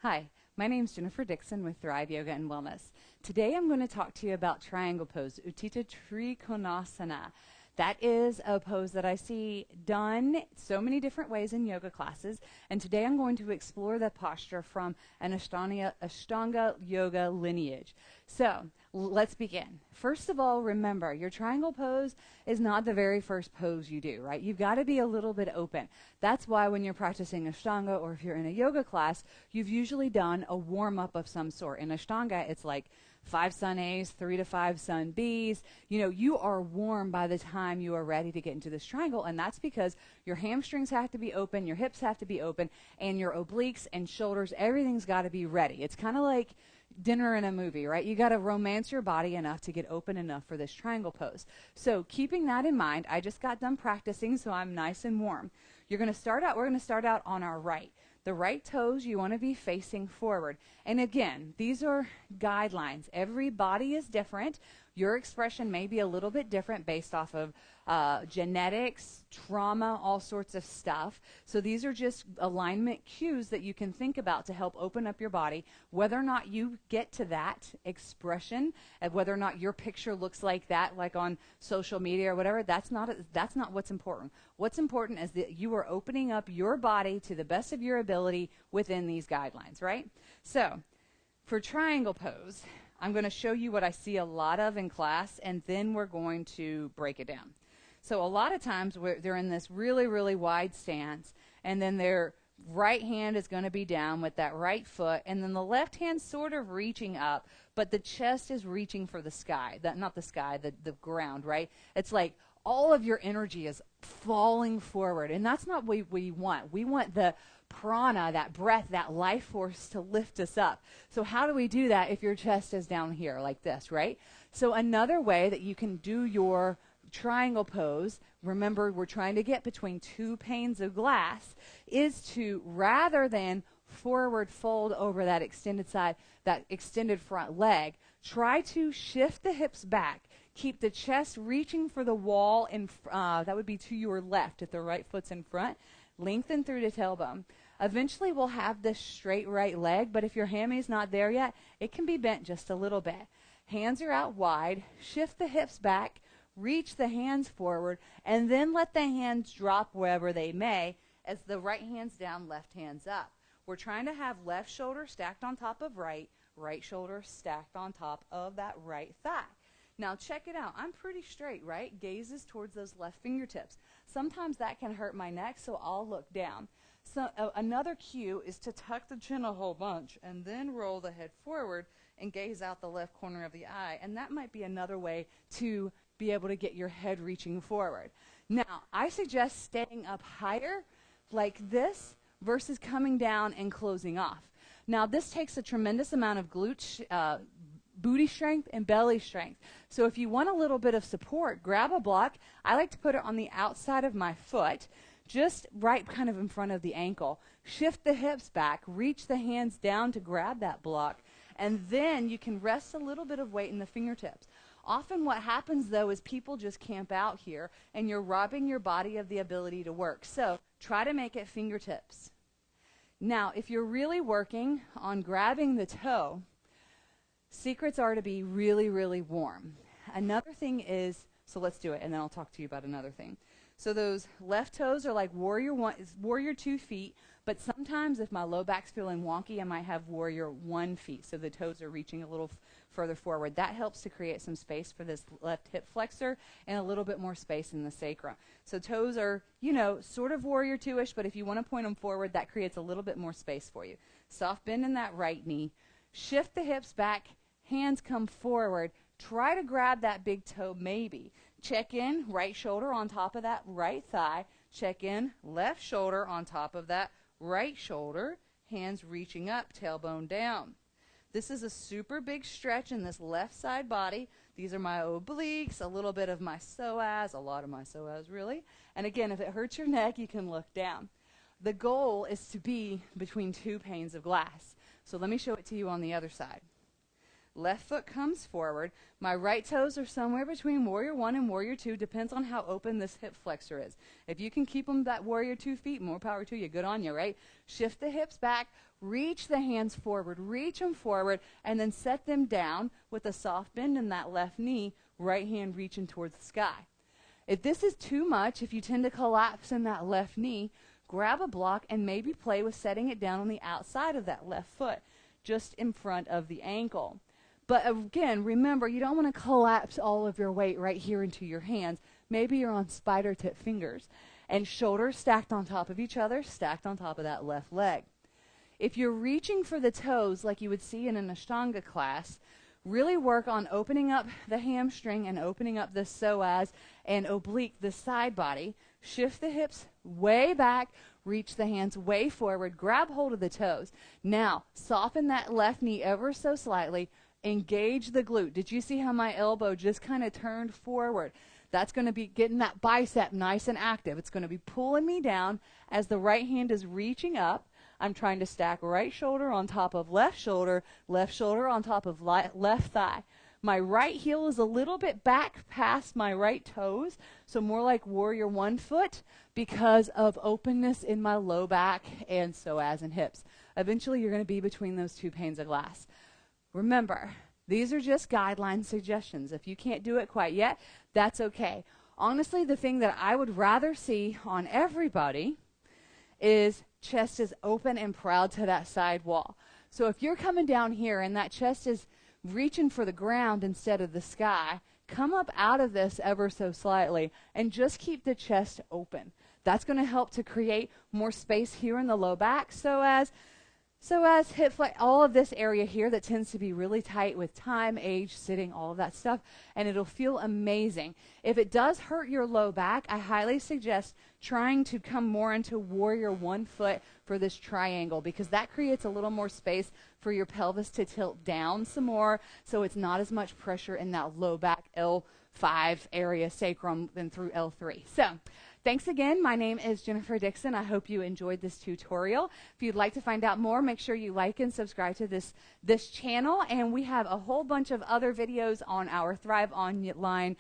Hi, my name is Jennifer Dixon with Thrive Yoga and Wellness. Today I'm going to talk to you about triangle pose, Utthita Trikonasana. That is a pose that I see done so many different ways in yoga classes, and today I'm going to explore that posture from an Ashtanga yoga lineage. So let's begin. First of all, remember, your triangle pose is not the very first pose you do, right? You've got to be a little bit open. That's why when you're practicing Ashtanga or if you're in a yoga class, you've usually done a warm-up of some sort. In Ashtanga, it's like 5 sun A's, 3 to 5 sun B's. You know, you are warm by the time you are ready to get into this triangle, and that's because your hamstrings have to be open, your hips have to be open, and your obliques and shoulders, everything's got to be ready. It's kind of like dinner in a movie, right? You got to romance your body enough to get open enough for this triangle pose. So keeping that in mind, I just got done practicing, so I'm nice and warm. We're going to start out on our right. The right toes, you want to be facing forward. And again, these are guidelines. Every body is different. Your expression may be a little bit different based off of genetics, trauma, all sorts of stuff. So these are just alignment cues that you can think about to help open up your body. Whether or not you get to that expression, and whether or not your picture looks like that, like on social media or whatever, that's not what's important. What's important is that you are opening up your body to the best of your ability within these guidelines, right? So for triangle pose, I'm going to show you what I see a lot of in class, and then we're going to break it down. So a lot of times they're in this really, really wide stance, and then their right hand is going to be down with that right foot, and then the left hand sort of reaching up, but the chest is reaching for the sky. Not the sky, the ground, right? It's like all of your energy is falling forward, and that's not what we want. We want the prana, that breath, that life force to lift us up. So how do we do that if your chest is down here like this, right? So another way that you can do your triangle pose, remember we're trying to get between 2 panes of glass, is to, rather than forward fold over that extended side, that extended front leg, try to shift the hips back. Keep the chest reaching for the wall, that would be to your left if the right foot's in front. Lengthen through the tailbone. Eventually we'll have this straight right leg, but if your hammy's not there yet, it can be bent just a little bit. Hands are out wide, shift the hips back, reach the hands forward, and then let the hands drop wherever they may as the right hand's down, left hand's up. We're trying to have left shoulder stacked on top of right shoulder stacked on top of that right thigh. Now check it out. I'm pretty straight, right? Gaze is towards those left fingertips. Sometimes that can hurt my neck, so I'll look down. So another cue is to tuck the chin a whole bunch and then roll the head forward and gaze out the left corner of the eye. And that might be another way to be able to get your head reaching forward. Now, I suggest staying up higher like this versus coming down and closing off. Now, this takes a tremendous amount of booty strength and belly strength. So if you want a little bit of support, grab a block. I like to put it on the outside of my foot, just right kind of in front of the ankle. Shift the hips back, reach the hands down to grab that block, and then you can rest a little bit of weight in the fingertips. Often what happens, though, is people just camp out here, and you're robbing your body of the ability to work. So try to make it fingertips. Now, if you're really working on grabbing the toe, secrets are to be really, really warm. Another thing is, so let's do it, and then I'll talk to you about another thing. So those left toes are like warrior 2 feet, but sometimes if my low back's feeling wonky, I might have warrior 1 feet, so the toes are reaching a little further forward. That helps to create some space for this left hip flexor and a little bit more space in the sacrum. So toes are, you know, sort of warrior 2-ish, but if you want to point them forward, that creates a little bit more space for you. Soft bend in that right knee. Shift the hips back, hands come forward. Try to grab that big toe maybe. Check in, right shoulder on top of that right thigh. Check in, left shoulder on top of that right shoulder. Hands reaching up, tailbone down. This is a super big stretch in this left side body. These are my obliques, a little bit of my psoas, a lot of my psoas really. And again, if it hurts your neck, you can look down. The goal is to be between 2 panes of glass. So let me show it to you on the other side. Left foot comes forward. My right toes are somewhere between warrior one and warrior two. Depends on how open this hip flexor is. If you can keep them that warrior 2 feet, more power to you. Good on you, right? Shift the hips back. Reach the hands forward. Reach them forward. And then set them down with a soft bend in that left knee. Right hand reaching towards the sky. If this is too much, if you tend to collapse in that left knee, grab a block and maybe play with setting it down on the outside of that left foot, just in front of the ankle. But again, remember, you don't want to collapse all of your weight right here into your hands. Maybe you're on spider tip fingers and shoulders stacked on top of each other, stacked on top of that left leg. If you're reaching for the toes like you would see in an Ashtanga class, really work on opening up the hamstring and opening up the psoas and oblique, the side body. Shift the hips way back, reach the hands way forward, grab hold of the toes. Now, soften that left knee ever so slightly, engage the glute. Did you see how my elbow just kind of turned forward? That's going to be getting that bicep nice and active. It's going to be pulling me down as the right hand is reaching up. I'm trying to stack right shoulder on top of left shoulder on top of left thigh. My right heel is a little bit back past my right toes, so more like warrior 1 foot because of openness in my low back and psoas and hips. Eventually, you're going to be between those two panes of glass. Remember, these are just guideline suggestions. If you can't do it quite yet, that's okay. Honestly, the thing that I would rather see on everybody is chest is open and proud to that side wall. So if you're coming down here and that chest is reaching for the ground instead of the sky, come up out of this ever so slightly and just keep the chest open. That's going to help to create more space here in the low back, so as hip flex, all of this area here that tends to be really tight with time, age, sitting, all of that stuff, and it'll feel amazing. If it does hurt your low back, I highly suggest trying to come more into warrior 1 foot for this triangle, because that creates a little more space for your pelvis to tilt down some more, so it's not as much pressure in that low back L5 area, sacrum, than through L3. So thanks again. My name is Jennifer Dixon. I hope you enjoyed this tutorial. If you'd like to find out more, make sure you like and subscribe to this channel. And we have a whole bunch of other videos on our Thrive Online